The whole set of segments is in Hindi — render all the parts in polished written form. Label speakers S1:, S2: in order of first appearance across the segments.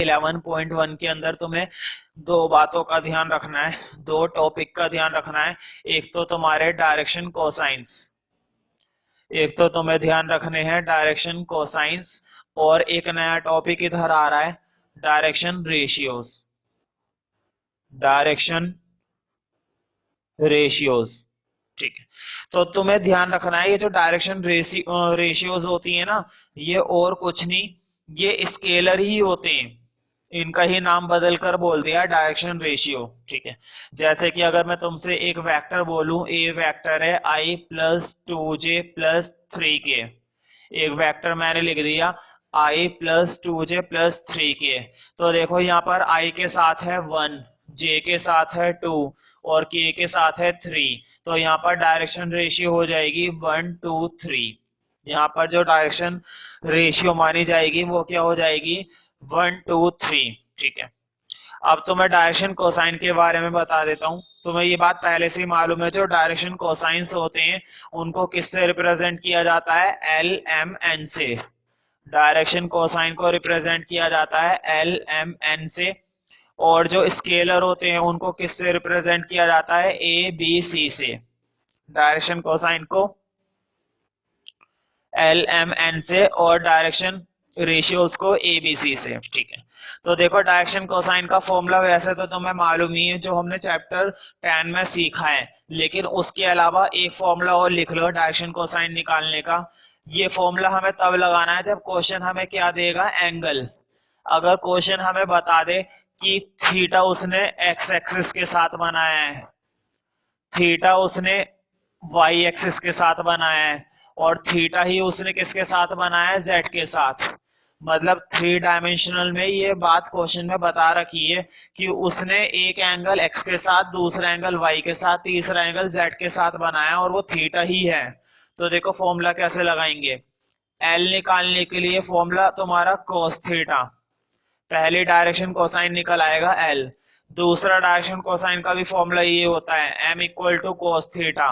S1: 11.1 के अंदर तुम्हें दो बातों का ध्यान रखना है, दो टॉपिक का ध्यान रखना है। एक तो तुम्हारे डायरेक्शन कोसाइंस, एक तो तुम्हें ध्यान रखने हैं डायरेक्शन कोसाइंस, और एक नया टॉपिक इधर आ रहा है डायरेक्शन रेशियोज। डायरेक्शन रेशियोज, ठीक है। तो तुम्हें ध्यान रखना है ये जो डायरेक्शन रेशियोज होती है ना, ये और कुछ नहीं, ये स्केलर ही होते हैं, इनका ही नाम बदल कर बोल दिया डायरेक्शन रेशियो, ठीक है। जैसे कि अगर मैं तुमसे एक वेक्टर बोलूं, ए वेक्टर है i plus 2j plus 3k, एक वेक्टर मैंने लिख दिया i plus 2j plus 3k। तो देखो यहाँ पर i के साथ है 1, j के साथ है 2 और k के साथ है 3, तो यहाँ पर डायरेक्शन रेशियो हो जाएगी 1 2 3। यहाँ पर जो डायरेक्शन रेशियो मानी जाएगी वो क्या हो जाएगी 1 2 3, ठीक है। अब तो मैं डायरेक्शन कोसाइन के बारे में बता देता हूँ। तुम्हें ये बात पहले से ही मालूम है, जो डायरेक्शन कोसाइंस होते हैं उनको किससे रिप्रेजेंट किया जाता है, एल एम एन से। डायरेक्शन कोसाइन को रिप्रेजेंट किया जाता है एल एम एन से, और जो स्केलर होते हैं उनको किससे रिप्रेजेंट किया जाता है, ए बी सी से। डायरेक्शन कोसाइन को एल एम एन से और डायरेक्शन रेशियोज को ए बी सी से, ठीक है। तो देखो डायरेक्शन कोसाइन का फॉर्मूला वैसे तो तुम्हें मालूम ही है, जो हमने चैप्टर 10 में सीखा है, लेकिन उसके अलावा एक फॉर्मूला और लिख लो डायरेक्शन कोसाइन निकालने का। ये फॉर्मूला हमें तब लगाना है जब क्वेश्चन हमें क्या देगा, एंगल। अगर क्वेश्चन हमें बता दे कि थीटा उसने एक्स एक्सिस के साथ बनाया है, थीटा उसने वाई एक्सिस के साथ बनाया है, और थीटा ही उसने किसके साथ बनाया है, जेड के साथ, मतलब 3 डायमेंशनल में ये बात क्वेश्चन में बता रखी है कि उसने एक एंगल एक्स के साथ, दूसरा एंगल वाई के साथ, तीसरा एंगल जेड के साथ बनाया और वो थीटा ही है। तो देखो फॉर्मूला कैसे लगाएंगे, एल निकालने के लिए फॉर्मूला तुम्हारा कोस थीटा, पहली डायरेक्शन कोसाइन निकल आएगा एल, दूसरा डायरेक्शन कोसाइन का भी फॉर्मूला ये होता है m equal to cos theta,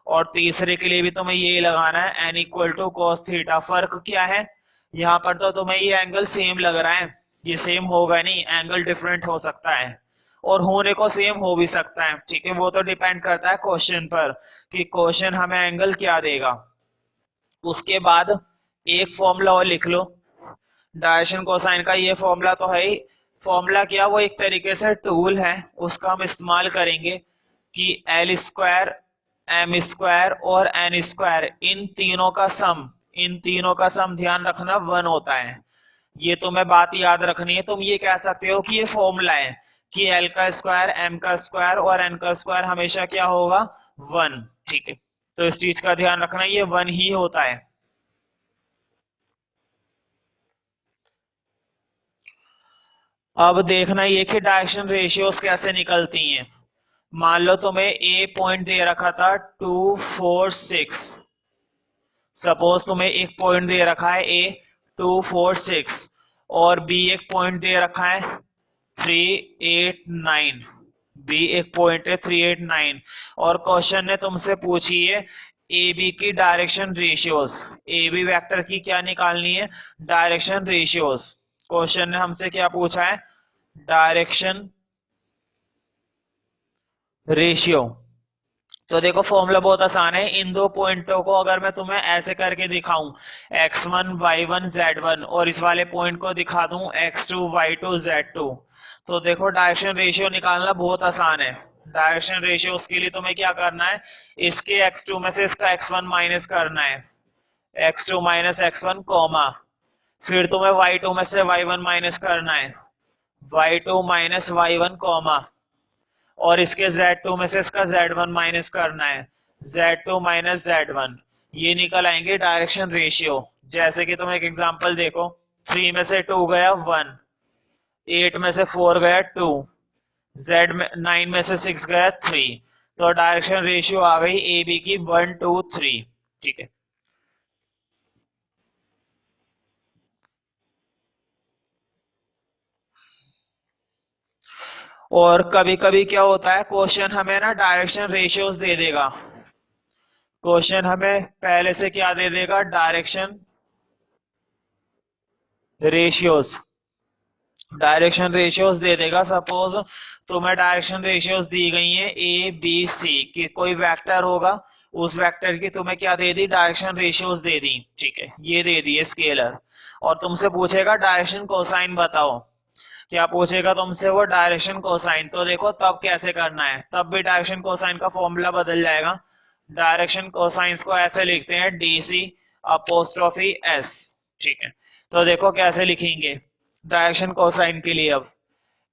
S1: और तीसरे के लिए भी तुम्हें यही लगाना है n equal to cos theta. फर्क क्या है, यहाँ पर तो तुम्हें ये एंगल सेम लग रहा है, ये सेम होगा नहीं, एंगल डिफरेंट हो सकता है और होने को सेम हो भी सकता है, ठीक है। वो तो डिपेंड करता है क्वेश्चन पर कि क्वेश्चन हमें एंगल क्या देगा। उसके बाद एक फॉर्मूला और लिख लो डायरेक्शन कोसाइन का, ये फॉर्मूला तो है ही, फॉर्मूला क्या, वो एक तरीके से टूल है, उसका हम इस्तेमाल करेंगे कि एल स्क्वायर, एम स्क्वायर और एन स्क्वायर, इन तीनों का सम, इन तीनों का सम ध्यान रखना 1 होता है। ये तुम्हें बात याद रखनी है। तुम ये कह सकते हो कि ये फॉर्मूला है कि एल का स्क्वायर, एम का स्क्वायर और एन का स्क्वायर हमेशा क्या होगा, 1, ठीक है। तो इस चीज का ध्यान रखना, ये 1 ही होता है। अब देखना ये कि डायरेक्शन रेशियोज कैसे निकलती हैं। मान लो तुम्हें ए पॉइंट दे रखा था 2 4 6, सपोज तुम्हें एक पॉइंट दे रखा है ए 2 4 6 और बी एक पॉइंट दे रखा है 3 8 9, बी एक पॉइंट है 3 8 9, और क्वेश्चन ने तुमसे पूछी है ए बी की direction ratios, A B vector की क्या निकालनी है, डायरेक्शन रेशियोज। क्वेश्चन ने हमसे क्या पूछा है, डायरेक्शन रेशियो। तो देखो फॉर्मूला बहुत आसान है, इन दो पॉइंटों को अगर मैं तुम्हें ऐसे करके दिखाऊं x1 y1 z1 और इस वाले पॉइंट को दिखा दूं x2 y2 z2, तो देखो डायरेक्शन रेशियो निकालना बहुत आसान है। डायरेक्शन रेशियो उसके लिए तुम्हें क्या करना है, इसके x2 में से इसका x1 माइनस करना है, x2 माइनस x1 कॉमा, फिर तुम्हें y2 में से y1 माइनस करना है, y2 माइनस y1 कॉमा, और इसके Z2 में से इसका Z1 माइनस करना है, Z2 माइनस Z1, ये निकल आएंगे डायरेक्शन रेशियो। जैसे कि तुम एक एग्जांपल देखो, 3 में से 2 गया 1, 8 में से 4 गया 2, Z में 9 में से 6 गया 3, तो डायरेक्शन रेशियो आ गई ए बी की 1 2 3, ठीक है। और कभी कभी क्या होता है, क्वेश्चन हमें ना डायरेक्शन रेशियोज दे देगा, क्वेश्चन हमें पहले से क्या दे देगा, डायरेक्शन रेशियोज। डायरेक्शन रेशियोज दे देगा। सपोज तुम्हें डायरेक्शन रेशियोज दी गई हैं ए बी सी कि कोई वेक्टर होगा, उस वेक्टर की तुम्हें क्या दे दी, डायरेक्शन रेशियोज दे दी, ठीक है, ये दे दी स्केलर। और तुमसे पूछेगा डायरेक्शन कोसाइन बताओ, क्या पूछेगा तुमसे वो, डायरेक्शन कोसाइन। तो देखो तब कैसे करना है, तब भी डायरेक्शन कोसाइन का फॉर्मूला बदल जाएगा। डायरेक्शन कोसाइंस को ऐसे लिखते हैं डी सी अपोस्ट्रोफी एस, ठीक है। तो देखो कैसे लिखेंगे डायरेक्शन कोसाइन के लिए। अब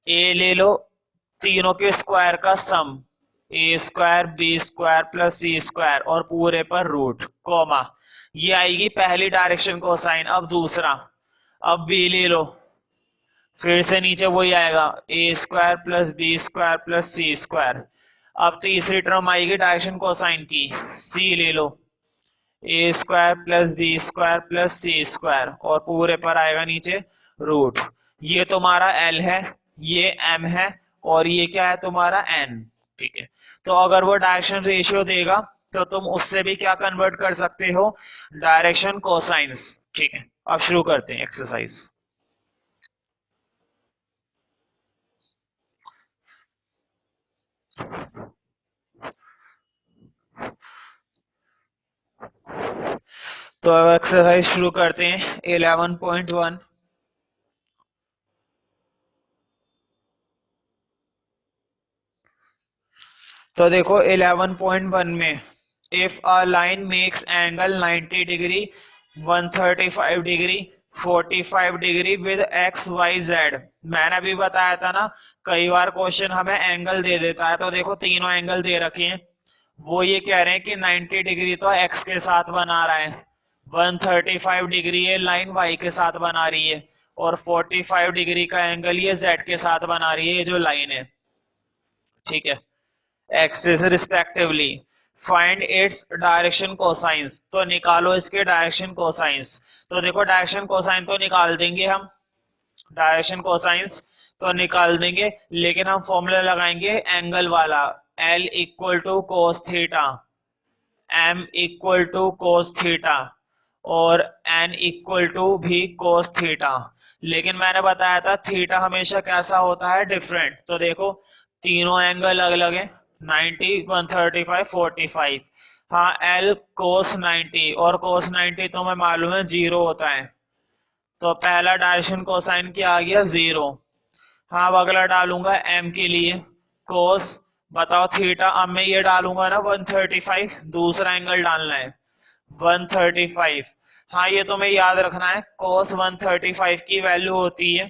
S1: ए ले लो, तीनों के स्क्वायर का सम, ए square B square plus C square और पूरे पर रूट, कॉमा, ये आएगी पहली डायरेक्शन कोसाइन। अब दूसरा, अब बी ले लो, फिर से नीचे वही आएगा A square plus B square plus C square. अब तीसरी टर्म आएगी डायरेक्शन कोसाइन की, सी ले लो, A square plus B square plus C square और पूरे पर आएगा नीचे रूट। ये तुम्हारा एल है, ये एम है और ये क्या है तुम्हारा एन, ठीक है। तो अगर वो डायरेक्शन रेशियो देगा तो तुम उससे भी क्या कन्वर्ट कर सकते हो, डायरेक्शन कोसाइंस, ठीक है। अब शुरू करते हैं एक्सरसाइज। तो अब एक्सरसाइज शुरू करते हैं 11.1। तो देखो 11.1 में, if a line makes angle 90 degree 135 degree 45 degree with x y z. मैंने अभी बताया था ना, कई बार क्वेश्चन हमें एंगल दे देता है। तो देखो तीनों एंगल दे रखे हैं, वो ये कह रहे हैं कि 90 डिग्री तो एक्स के साथ बना रहा है, 135 डिग्री ये लाइन वाई के साथ बना रही है और 45 डिग्री का एंगल ये जेड के साथ बना रही है, ये जो लाइन है, ठीक है, axis respectively. Find its direction cosines, तो निकालो इसके डायरेक्शन कोसाइंस। तो देखो डायरेक्शन कोसाइन तो निकाल देंगे हम, डायरेक्शन कोसाइंस तो निकाल देंगे, लेकिन हम फॉर्मूला लगाएंगे एंगल वाला, l equal to cos theta, M equal to cos theta और एन इक्वल टू भी कोस थीटा। लेकिन मैंने बताया था थीटा हमेशा कैसा होता है, डिफरेंट। तो देखो तीनों एंगल अलग अलग है, 90 135 45। हाँ एल कोस 90 और कोस 90 तो मैं मालूम है जीरो होता है, तो पहला डायरेक्शन कोसाइन क्या आ गया, जीरो। हाँ अब अगला डालूंगा एम के लिए कोस, बताओ थीटा, अब मैं ये डालूंगा ना 135, दूसरा एंगल डालना है 135। हाँ ये तुम्हें याद रखना है, कोस 135 की वैल्यू होती है,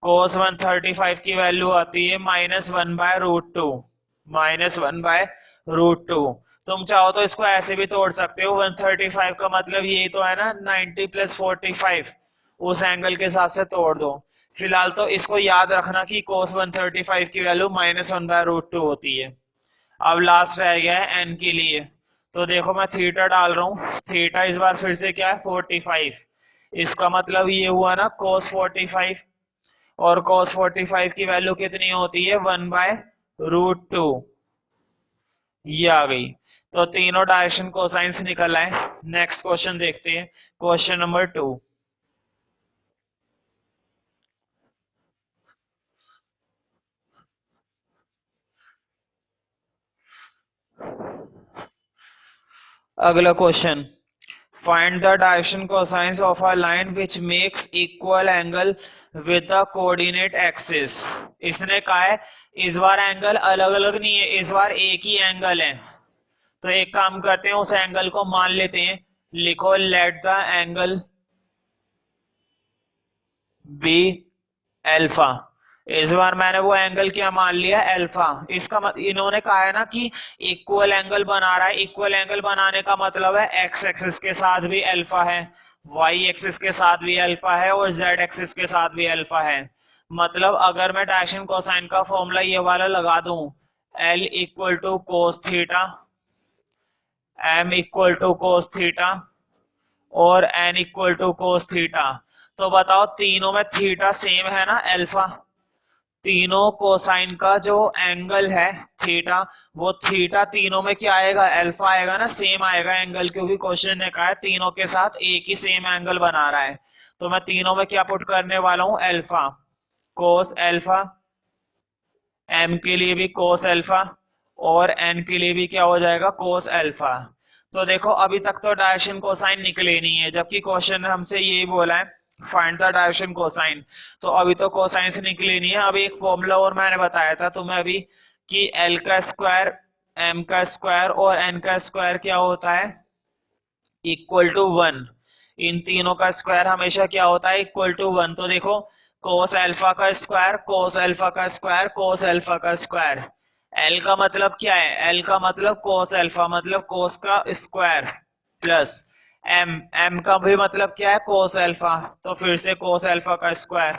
S1: कोस 135 की वैल्यू आती है -1/√2, -1/√2। तुम चाहो तो इसको ऐसे भी तोड़ सकते हो, 135 का मतलब यही तो है ना 90 + 45, उस एंगल के साथ से तोड़ दो। फिलहाल तो इसको याद रखना कि कोस 135 की वैल्यू -1/√2 होती है। अब लास्ट रह गया है एन के लिए। तो देखो मैं थीटा डाल रहा हूँ, थीटा इस बार फिर से क्या है 45, इसका मतलब ये हुआ ना कोस 45, और cos 45 की वैल्यू कितनी होती है, 1/√2, ये आ गई। तो तीनों डायरेक्शन कोसाइंस निकल आए। नेक्स्ट क्वेश्चन देखते हैं, क्वेश्चन नंबर 2। अगला question, find the direction cosines of a line which makes equal angle with the coordinate axis. इसने कहा है इस बार एंगल अलग अलग नहीं है, इस बार एक ही एंगल है। तो एक काम करते हैं, उस एंगल को मान लेते हैं, लिखो let the angle be alpha. इस बार मैंने वो एंगल क्या मान लिया, एल्फा। इसका इन्होंने कहा है ना कि इक्वल एंगल बना रहा है, इक्वल एंगल बनाने का मतलब है एक्स एक्सिस के साथ भी अल्फा है, वाई एक्सिस के साथ भी अल्फा है और जेड एक्सिस के साथ भी अल्फा है। मतलब अगर मैं डायरेक्शन कोसाइन का फॉर्मूला ये वाला लगा दूं, L equal to cos theta, M equal to cos theta और N equal to cos theta, तो बताओ तीनों में थीटा सेम है ना, अल्फा। तीनों कोसाइन का जो एंगल है थीटा, वो थीटा तीनों में क्या आएगा, अल्फा आएगा ना, सेम आएगा एंगल, क्योंकि क्वेश्चन ने कहा है तीनों के साथ एक ही सेम एंगल बना रहा है। तो मैं तीनों में क्या पुट करने वाला हूं, अल्फा। कोस एल्फा, m के लिए भी कोस अल्फा और n के लिए भी क्या हो जाएगा कोस अल्फा। तो देखो अभी तक तो डायरेक्शन कोसाइन निकले नहीं है, जबकि क्वेश्चन ने हमसे यही बोला है फाइंड द डायरेक्शन कोसाइन। तो अभी तो कोसाइन से निकली नहीं है। अभी एक फॉर्मूला और मैंने बताया था तुम्हें अभी कि l का स्क्वायर, m का स्क्वायर और n का स्क्वायर क्या होता है इक्वल टू 1। इन तीनों का स्क्वायर हमेशा क्या होता है इक्वल टू 1। तो देखो कोस अल्फा का स्क्वायर, कोस अल्फा का स्क्वायर, कोस अल्फा का स्क्वायर। एल का मतलब क्या है, एल का मतलब कोस अल्फा मतलब कोस का स्क्वायर प्लस एम, एम का भी मतलब क्या है कोस अल्फा, तो फिर से कोस अल्फा का स्क्वायर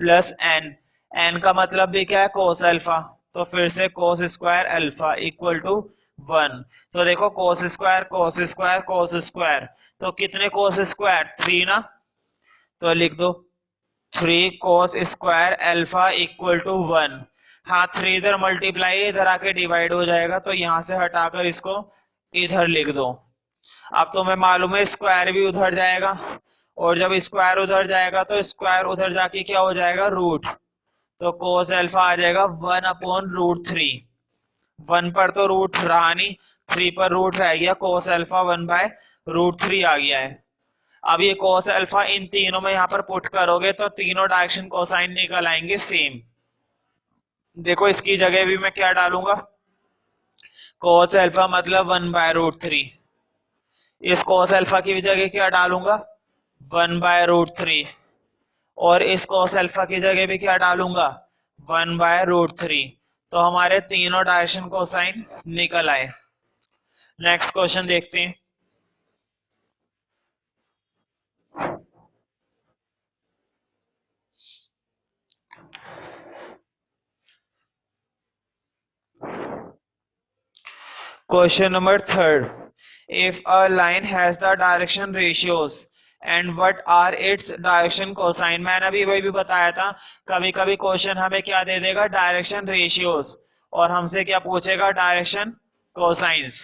S1: प्लस एन, एन का मतलब भी क्या है कोस अल्फा, तो फिर से cos square alpha equal to 1। तो देखो cos square cos square cos square, तो कितने कोस स्क्वायर 3 ना, तो लिख दो 3 cos square alpha equal to 1। हाँ 3 इधर मल्टीप्लाई इधर आके डिवाइड हो जाएगा, तो यहां से हटाकर इसको इधर लिख दो। अब तुम्हें मालूम है स्क्वायर भी उधर जाएगा, और जब स्क्वायर उधर जाएगा तो स्क्वायर उधर जाके क्या हो जाएगा रूट, तो कोस अल्फा आ जाएगा 1/√3। 1 पर तो रूट रहा नहीं, 3 पर रूट रह गया, कोस अल्फा 1/√3 आ गया है। अब ये कोस अल्फा इन तीनों में यहाँ पर पुट करोगे तो तीनों डायरेक्शन कोसाइन निकल आएंगे सेम। देखो इसकी जगह भी मैं क्या डालूंगा, कोस अल्फा मतलब 1/√3, इस कोस अल्फा की जगह क्या डालूंगा 1/√3, और इस कोस अल्फा की जगह भी क्या डालूंगा 1/√3। तो हमारे तीनों डायरेक्शन कोसाइन निकल आए। नेक्स्ट क्वेश्चन देखते हैं। Question number 3. If a line has the direction ratios and what are its direction cosine, मैंने अभी वही भी बताया था, कभी कभी क्वेश्चन हमें क्या दे देगा डायरेक्शन रेशियोज और हमसे क्या पूछेगा डायरेक्शन कोसाइंस।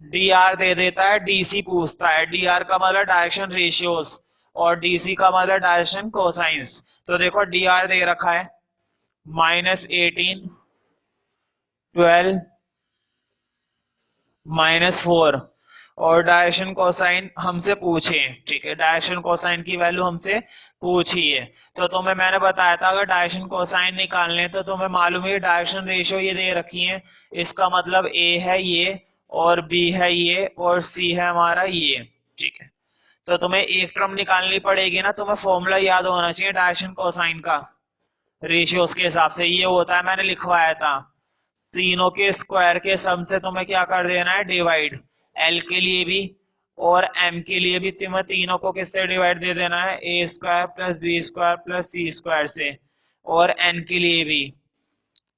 S1: डी आर दे देता है, डीसी पूछता है, डी आर का मतलब डायरेक्शन रेशियोज और डीसी का मतलब डायरेक्शन कोसाइंस। तो देखो डी आर दे रखा है -18, 12, -4, और डायरेक्शन कोसाइन हमसे पूछे, ठीक है डायरेक्शन कोसाइन की वैल्यू हमसे पूछी है। तो तुम्हें मैंने बताया था अगर डायरेक्शन कोसाइन निकालने तो तुम्हें मालूम है डायरेक्शन रेशियो ये दे रखी है, इसका मतलब ए है ये और बी है ये और सी है हमारा ये, ठीक है। तो तुम्हें एक टर्म निकालनी पड़ेगी ना, तुम्हें फॉर्मूला याद होना चाहिए डायरेक्शन कोसाइन का रेशियोज के हिसाब से, ये होता है मैंने लिखवाया था तीनों के स्क्वायर के सम से तुम्हें क्या कर देना है डिवाइड, एल के लिए भी और एम के लिए भी तुम्हें तीनों को किससे डिवाइड दे देना है A square plus B square plus C square से, और एन के लिए भी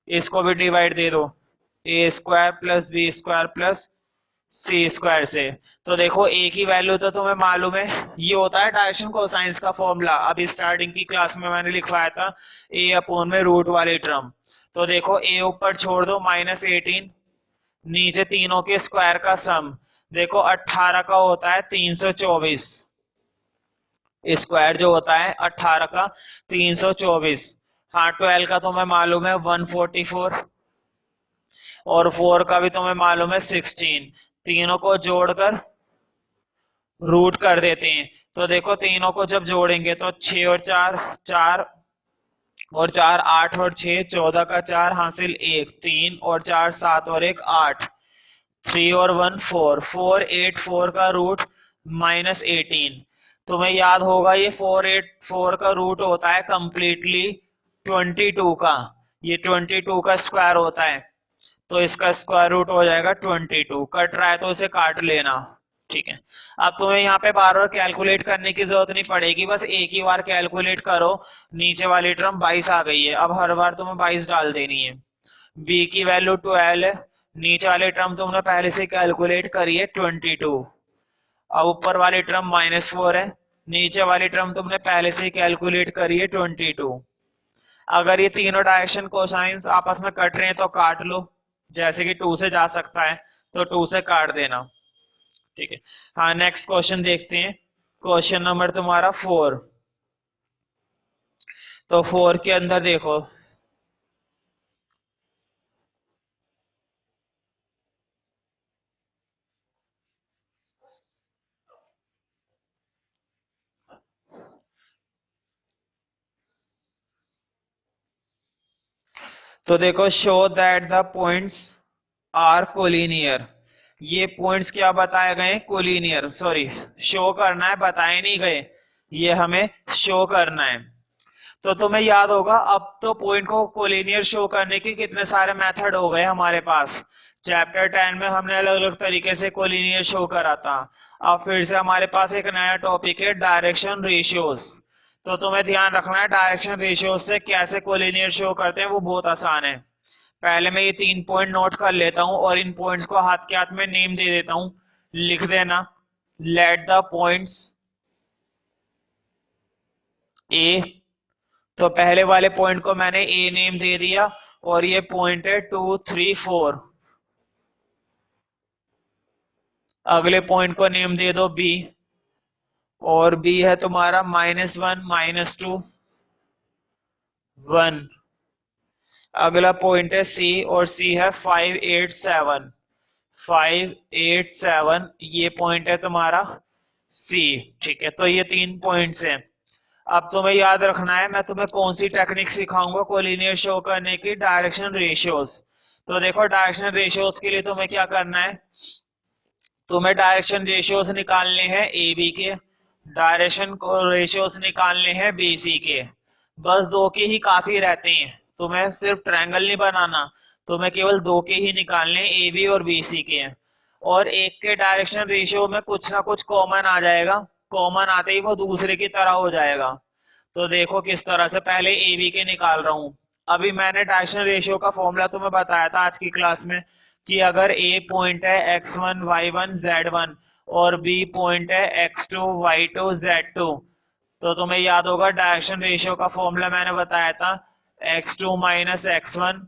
S1: इसको भी डिवाइड दे दो A square plus B square plus C square से। तो देखो ए की वैल्यू तो तुम्हें मालूम है, ये होता है डायरेक्शन कोसाइंस का फॉर्मूला, अभी स्टार्टिंग की क्लास में मैंने लिखवाया था ए अपॉन में रूट वाली टर्म। तो देखो ए ऊपर छोड़ दो -18, नीचे तीनों के स्क्वायर का सम, देखो 18 का होता है 324, स्क्वायर जो होता है 18 का 324। हाँ 12 का तुम्हें मालूम है 144 और 4 का भी तुम्हें मालूम है 16, तीनों को जोड़कर रूट कर देते हैं। तो देखो तीनों को जब जोड़ेंगे तो 6 और 4 4 और 4 8 और 6 14 का 4 हासिल 1, 3 और 4 7 और 1 8, 3 और 1 4, 4 8 4 का रूट -18। तुम्हें याद होगा ये 4 8 4 का रूट होता है कंप्लीटली 22 का, ये 22 का स्क्वायर होता है, तो इसका स्क्वायर रूट हो जाएगा 22, कट रहा है तो इसे काट लेना, ठीक है। अब तुम्हें यहाँ पे बार बार कैलकुलेट करने की जरूरत नहीं पड़ेगी, बस एक ही बार कैलकुलेट करो, नीचे वाली टर्म 22 आ गई है, अब हर बार तुम्हें 22 डाल देनी है। b की वैल्यू 12 है, नीचे वाली टर्म तुमने पहले से कैलकुलेट करी है 22, अब ऊपर वाली टर्म -4 है, नीचे वाली टर्म तुमने पहले से कैलकुलेट करी है 22। अगर ये तीनों डायरेक्शन कोसाइंस आपस में कट रहे हैं तो काट लो, जैसे कि 2 से जा सकता है तो 2 से काट देना, ठीक है। हाँ नेक्स्ट क्वेश्चन देखते हैं, क्वेश्चन नंबर तुम्हारा 4। तो 4 के अंदर देखो, तो देखो show that the points are collinear. ये पॉइंट्स क्या बताए गए, कोलिनियर, सॉरी शो करना है, बताए नहीं गए, ये हमें शो करना है। तो तुम्हें याद होगा अब तो पॉइंट को कोलिनियर शो करने के कितने सारे मेथड हो गए हमारे पास। चैप्टर 10 में हमने अलग अलग तरीके से कोलिनियर शो करा था। अब फिर से हमारे पास एक नया टॉपिक है डायरेक्शन रेशियोज। तो तुम्हें ध्यान रखना है डायरेक्शन रेशियोज से कैसे कोलिनियर शो करते हैं, वो बहुत आसान है। पहले मैं ये 3 पॉइंट नोट कर लेता हूं और इन पॉइंट्स को हाथ के हाथ में नेम दे देता हूं, लिख देना। लेट द पॉइंट्स ए, तो पहले वाले पॉइंट को मैंने ए नेम दे दिया और ये पॉइंट है 2 3 4। अगले पॉइंट को नेम दे दो बी, और बी है तुम्हारा -1 -2 1। अगला पॉइंट है सी, और सी है 5 8 7 5 8 7, ये पॉइंट है तुम्हारा सी। ठीक है, तो ये 3 पॉइंट्स हैं। अब तुम्हें याद रखना है मैं तुम्हें कौन सी टेक्निक सिखाऊंगा कोलिनियर शो करने की, डायरेक्शन रेशियोज। तो देखो डायरेक्शन रेशियोज के लिए तुम्हें क्या करना है, तुम्हें डायरेक्शन रेशियोज निकालने हैं ए बी के, डायरेक्शन रेशियोज निकालने हैं बी सी के। बस दो के ही काफी रहते हैं, तुम्हें सिर्फ ट्रायंगल नहीं बनाना, तुम्हें केवल दो के ही निकालने, ए बी और बी सी के। और एक के डायरेक्शन रेशियो में कुछ ना कुछ कॉमन आ जाएगा, कॉमन आते ही वो दूसरे की तरह हो जाएगा। तो देखो किस तरह से, पहले ए बी के निकाल रहा हूं। अभी मैंने डायरेक्शन रेशियो का फॉर्मूला तुम्हें बताया था आज की क्लास में कि अगर ए पॉइंट है x1 y1 z1 और बी पॉइंट है x2 y2 z2, तो तुम्हें याद होगा डायरेक्शन रेशियो का फॉर्मूला मैंने बताया था x2 minus x1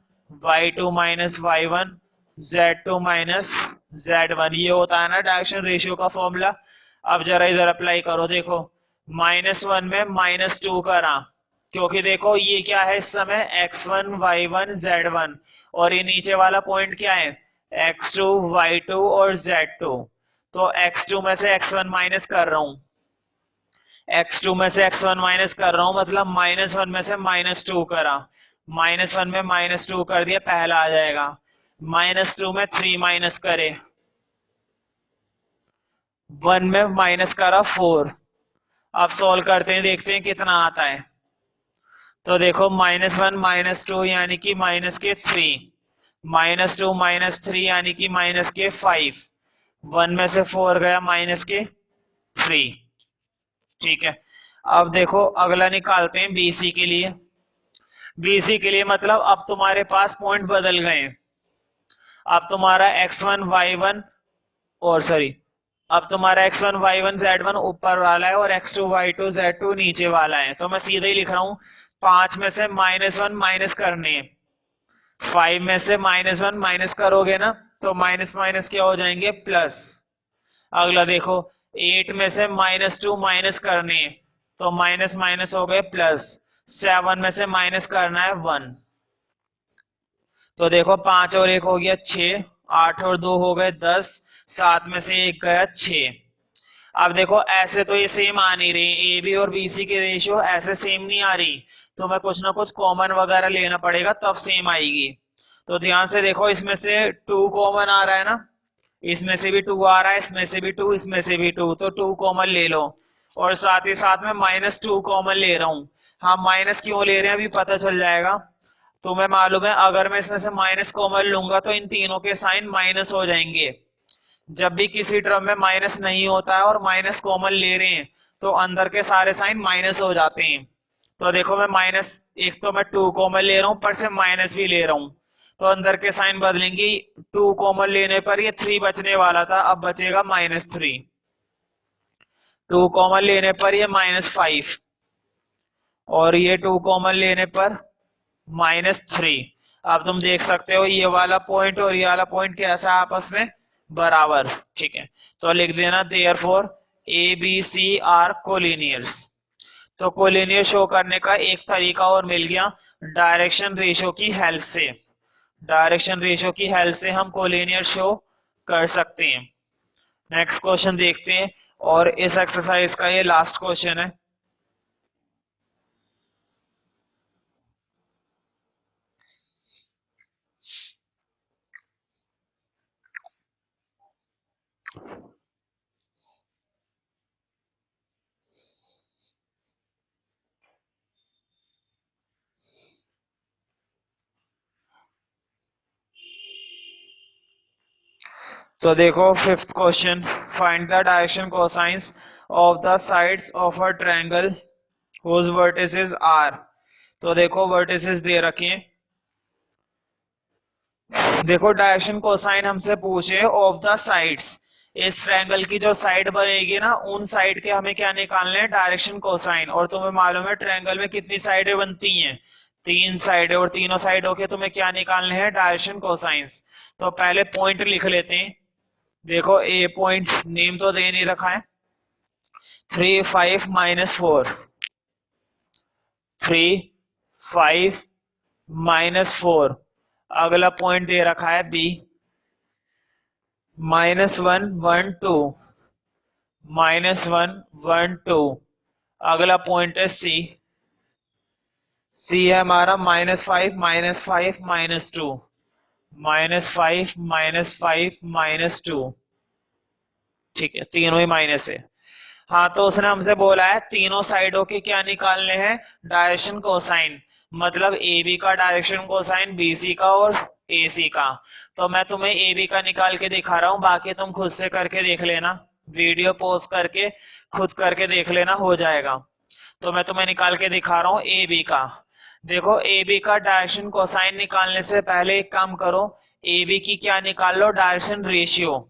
S1: y2 minus y1 z2 minus z1, ये होता है ना डायरेक्शन रेशियो का फॉर्मूला। अब जरा इधर अप्लाई करो, देखो -1 में -2 करा, क्योंकि देखो ये क्या है इस समय x1 y1 z1, और ये नीचे वाला पॉइंट क्या है x2 y2 और z2। तो x2 में से x1 माइनस कर रहा हूं, x2 में से x1 माइनस कर रहा हूं, मतलब -1 में से -2 करा, -1 में -2 कर दिया, पहला आ जाएगा। -2 में 3 माइनस करे, 1 में माइनस करा 4। अब सॉल्व करते हैं, देखते हैं कितना आता है। तो देखो -1 -2 यानी कि माइनस के 3, -2 -3 यानी कि माइनस के 5, 1 में से 4 गया माइनस के 3। ठीक है, अब देखो अगला निकालते हैं बीसी के लिए। बीसी के लिए मतलब अब तुम्हारे पास पॉइंट बदल गए, अब तुम्हारा x1 y1, और सॉरी अब तुम्हारा x1 y1 z1 ऊपर वाला है और x2 y2 z2 नीचे वाला है। तो मैं सीधे ही लिख रहा हूं, 5 में से -1 माइनस करने, 5 में से -1 माइनस करोगे ना तो माइनस माइनस क्या हो जाएंगे प्लस। अगला देखो 8 में से -2 माइनस करने, तो माइनस माइनस हो गए प्लस। 7 में से माइनस करना है 1, तो देखो 5 और 1 हो गया 6, 8 और 2 हो गए 10, 7 में से 1 गया 6। अब देखो ऐसे तो ये सेम आ नहीं रही, ए बी और बी सी की रेशियो ऐसे सेम नहीं आ रही, तो मैं कुछ ना कुछ कॉमन वगैरह लेना पड़ेगा तब सेम आएगी। तो ध्यान से देखो, इसमें से 2 कॉमन आ रहा है ना, इसमें से भी 2 आ रहा है, इसमें से भी 2, इसमें से भी 2, तो 2 कॉमन ले लो। और साथ ही साथ में -2 कॉमन ले रहा हूँ। हाँ, माइनस क्यों ले रहे हैं अभी पता चल जाएगा। तुम्हें मालूम है अगर मैं इसमें से माइनस कॉमन लूंगा तो इन तीनों के साइन माइनस हो जाएंगे। जब भी किसी टर्म में माइनस नहीं होता है और माइनस कॉमन ले रहे हैं तो अंदर के सारे साइन माइनस हो जाते हैं। तो देखो मैं माइनस, एक तो मैं 2 कॉमन ले रहा हूँ, पर से माइनस भी ले रहा हूँ, तो अंदर के साइन बदलेंगे। 2 कॉमन लेने पर ये 3 बचने वाला था, अब बचेगा -3। 2 कॉमन लेने पर ये -5, और ये 2 कॉमन लेने पर -3। अब तुम देख सकते हो ये वाला पॉइंट और ये वाला पॉइंट कैसा आपस में बराबर। ठीक है, तो लिख देना therefore A B C are collinears. तो कोलिनियर शो करने का एक तरीका और मिल गया, डायरेक्शन रेशियो की हेल्प से। डायरेक्शन रेशियो की हेल्प से हम कोलिनियर शो कर सकते हैं। नेक्स्ट क्वेश्चन देखते हैं, और इस एक्सरसाइज का ये लास्ट क्वेश्चन है। तो देखो fifth question, find the direction cosines of the sides of a triangle whose vertices are। तो देखो वर्टिसेस दे रखे हैं। देखो डायरेक्शन कोसाइन हमसे पूछे ऑफ द साइड्स, इस ट्रायंगल की जो साइड बनेगी ना, उन साइड के हमें क्या निकालना है, डायरेक्शन कोसाइन। और तुम्हें मालूम है ट्रायंगल में कितनी साइडें बनती हैं, 3 साइडें, और तीनों साइडों के तुम्हें क्या निकालने हैं, डायरेक्शन कोसाइंस। तो पहले पॉइंट लिख लेते हैं। देखो ए पॉइंट, नेम तो दे नहीं रखा है, 3 5 -4, 3 5 -4। अगला पॉइंट दे रखा है बी, -1 1 2, -1 1 2। अगला पॉइंट है सी, सी है हमारा -5 -5 -2, -5 -5 -2। ठीक है, तीनों ही माइनस है। हाँ, तो उसने हमसे बोला है तीनों साइडों के क्या निकालने हैं, डायरेक्शन कोसाइन। मतलब ए बी का डायरेक्शन कोसाइन, बी सी का और ए सी का। तो मैं तुम्हें ए बी का निकाल के दिखा रहा हूँ, बाकी तुम खुद से करके देख लेना, वीडियो पॉज करके खुद करके देख लेना, हो जाएगा। तो मैं तुम्हें निकाल के दिखा रहा हूँ ए बी का। देखो ए बी का डायरेक्शन कोसाइन निकालने से पहले एक काम करो, ए बी की क्या निकाल लो, डायरेक्शन रेशियो।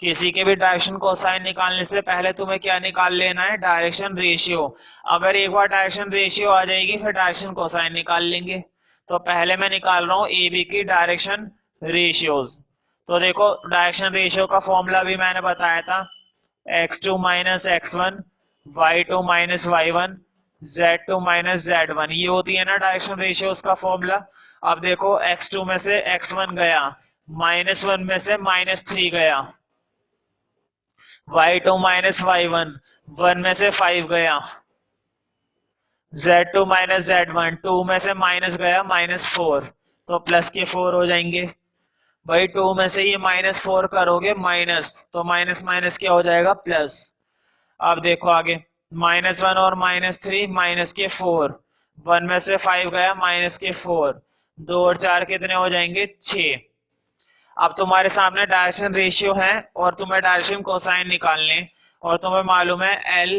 S1: किसी के भी डायरेक्शन कोसाइन निकालने से पहले तुम्हें क्या निकाल लेना है, डायरेक्शन रेशियो। अगर एक बार डायरेक्शन रेशियो आ जाएगी फिर डायरेक्शन कोसाइन निकाल लेंगे। तो पहले मैं निकाल रहा हूँ ए बी की डायरेक्शन रेशियोज। तो देखो डायरेक्शन रेशियो का फॉर्मूला भी मैंने बताया था, x2 - x1, y2 - y1, z2 - z1। ये होती है ना डायरेक्शन रेशियोज का फॉर्मूला। अब देखो x2 में से x1 गया, -1 में से -3 गया, y2 - y1, 1 में से 5 गया, z2 - z1, 2 में से माइनस गया, -4, तो प्लस के 4 हो जाएंगे। भाई 2 में से ये -4 करोगे माइनस, तो माइनस माइनस क्या हो जाएगा, प्लस। अब देखो आगे, -1 और -3, माइनस के 4, 1 में से 5 गया, माइनस के 4, 2 और 4 कितने हो जाएंगे, 6। अब तुम्हारे सामने डायरेक्शन रेशियो है और तुम्हें डायरेक्शन कोसाइन निकालने, और तुम्हें मालूम है एल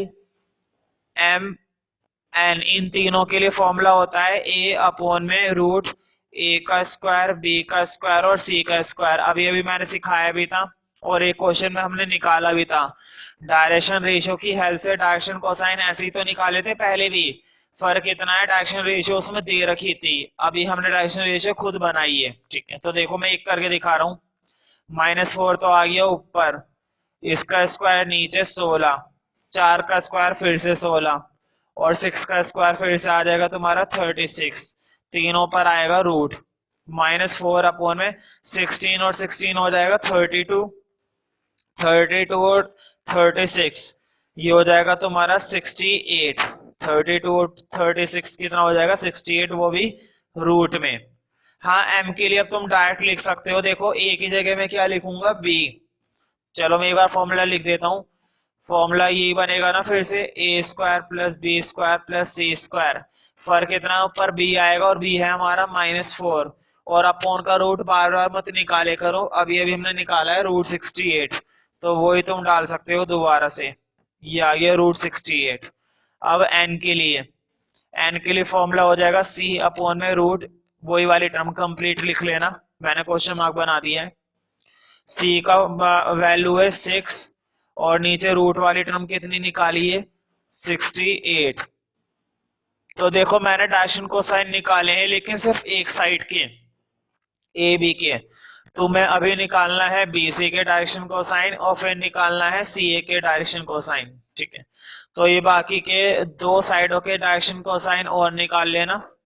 S1: एम एन, इन तीनों के लिए फॉर्मूला होता है ए अपॉन में रूट ए का स्क्वायर, बी का स्क्वायर और सी का स्क्वायर। अभी अभी मैंने सिखाया भी था और एक क्वेश्चन में हमने निकाला भी था। डायरेक्शन रेशियो की हेल्प से डायरेक्शन कोसाइन ऐसे ही तो निकाले थे पहले भी। फर्क इतना है डायरेक्शन रेशियो उसमें दे रखी थी, अभी हमने डायरेक्शन रेशियो खुद बनाई है। ठीक है, तो देखो मैं एक करके दिखा रहा हूँ। -4 तो आ गया ऊपर, इसका स्क्वायर नीचे 16, 4 का स्क्वायर फिर से 16, और 6 का स्क्वायर फिर से आ जाएगा तुम्हारा 36, तीनों पर आएगा रूट। -4 अपॉन में 16 और 16 हो जाएगा 32, 32 और 36 ये हो जाएगा तुम्हारा 68, 32 और 36 कितना हो जाएगा, 68, वो भी रूट में। हाँ, एम के लिए अब तुम डायरेक्ट लिख सकते हो। देखो ए की जगह में क्या लिखूंगा, बी। चलो मैं एक बार फॉर्मूला लिख देता हूँ। फॉर्मूला यही बनेगा ना, फिर से A square plus B square plus C square. फर्क इतना, ऊपर बी आएगा और बी है हमारा -4, और अपॉन का रूट बार बार मत निकाले करो, अभी अभी हमने निकाला है रूट 68, तो वही तुम डाल सकते हो दोबारा से, ये आ गया रूट 68। अब एन के लिए, एन के लिए फॉर्मूला हो जाएगा सी अपॉन में रूट, वही वाली टर्म कंप्लीट लिख लेना, मैंने क्वेश्चन मार्क बना दिया है। सी का वैल्यू है 6, और नीचे रूट वाली टर्म कितनी निकाली है, 68। तो देखो मैंने डायरेक्शन कोसाइन निकाले हैं, लेकिन सिर्फ एक साइड के, ए बी के। तुम्हें अभी निकालना है BC के डायरेक्शन कोसाइन और फिर निकालना है CA के डायरेक्शन कोसाइन। ठीक है, तो ये बाकी के दो साइडों के डायरेक्शन कोसाइन और निकाल लेना।